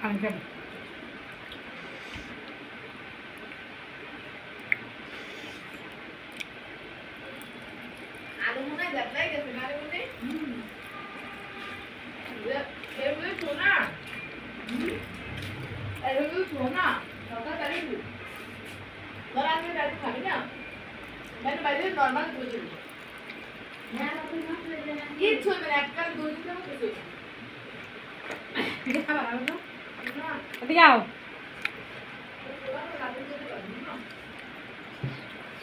আমি খাবো। আলু মনে হয় যাত্রায় গেছে গাড়ি মধ্যে এগুলো শোনা এগুলো শোনা সকাল গাড়ি ধর আমি গাড়ি খাবি না মানে বাইরে নর্মাল বুঝে কিচ্ছু হবে না এককাল দুই দিন কিছু এটা খাবার আলো তো না এদিকে আও।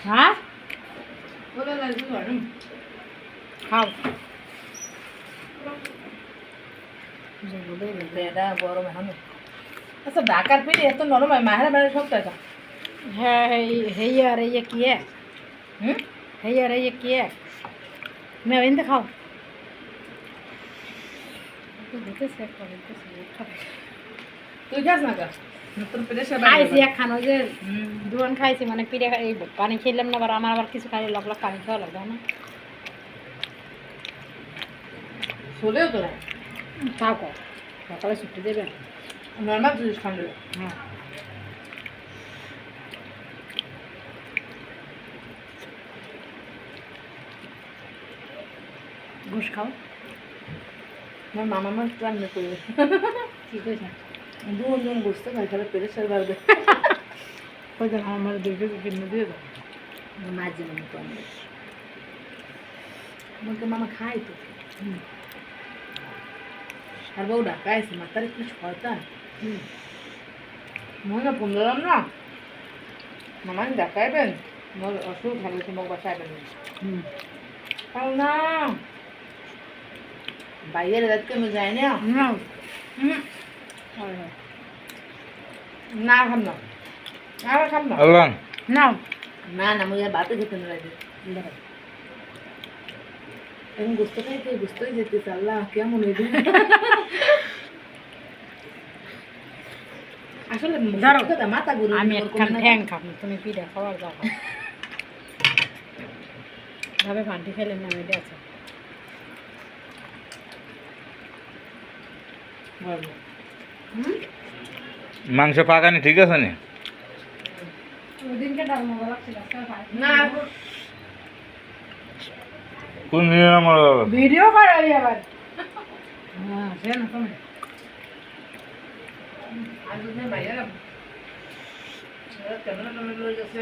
হ্যাঁ বলে লাগবে ঘরে খাও। এটা গরম এখন আচ্ছা ঢাকার পিঠে এত নরম হয় মাহেরা বেড়ে সব টাকা হ্যাঁ হেই আর এই কি এক হুম হেই আর এই কি এক মেয়ে এনে খাও। তুই খাস না কা তোর পেটে সে খাইছি এক খানো যে দুয়ান খাইছি মানে পিঠে এই পানি খেলাম না আবার আমার আবার কিছু খাইলে লগ লগ পানি খাওয়া লাগবে না। চলেও তো না খাও খাও সকালে ছুটি দেবেন। নর্মাল জিনিস খান দেবে হ্যাঁ ঘুষ খাও। আমার মামা মাছ রান্না করবে কি কইছে দুজন বসতে খাই তাহলে পেটে সে বাড়বে ওই যে আমার দুটো কিনে দিয়ে দাও। মাছ যেমন তো আমাকে মামা খাই তো আর বউ ঢাকাইছে মাথার কি শয়তান মনে ফোন দিলাম না মামা দেখাইবেন মোর অসুখ ভালো তোমার বাসাইবেন না বাইরের রাতকে আমি যাই না না না খাম না আর খাম না আল্লাহ না না না মুই আর বাতে খেতে না লাগে এখন বুঝতে খাইতে বুঝতেই যেতেছে আল্লাহ কেমন হয়ে যায় আসলে ধরো। কথা মাথা ঘুরে আমি একখান ঠ্যাং খাবো তুমি পিঠা খাওয়ার যাও ভাবে ভান্টি খেলেন না এটা আছে মাংস পাকানি ঠিক আছে নি ওদিনকে ডাল মজা লাগছিল না কোন দিন আমার ভিডিও করা আবার হ্যাঁ সে না তুমি আর দুধ নেই বাইরে ক্যামেরা টমেটো লয়ে গেছে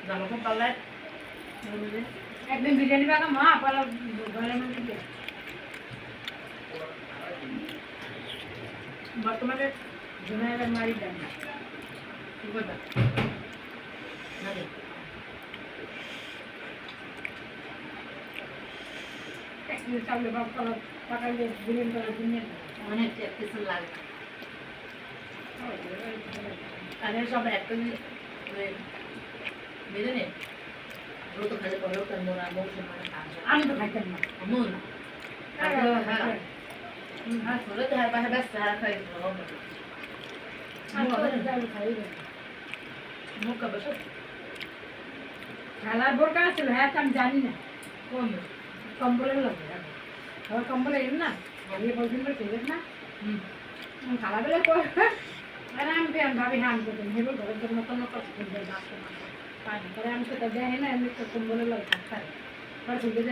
জামা কাপড় পাল্লায় একদিন বিরিয়ানি বানাম মা পালা ঘরের মধ্যে বর্তমানে জুনাইয়ের মারি দেন কি করবা না রে একদিন চাউলে বাপ পালা পাকাইলে বিরিয়ানি করে দুনিয়া অনেক কিছু লাগে কানে সব একটা মেরে নে ও তো খালি পড়ো তার মোরা মৌসুম মানে কাজ আমি তো খাইতাম না আমুন হ্যাঁ চলে তো হ্যাঁ পাশে ব্যস্ত হ্যাঁ খাই মুখ বসে খেলার বোরকা ছিল হ্যাঁ আমি জানি না কোন কম্বলের লাগে আবার কম্বলে এর না আগে বলছেন করে ফেলেন না খালা বেলা আর আমি ভাবি হ্যাঁ আমি করতাম হেবো ঘরের জন্য কোনো কষ্ট করবে না পানি করে আমি সেটা দেয় না এমনি কম্বলের লাগে থাকতে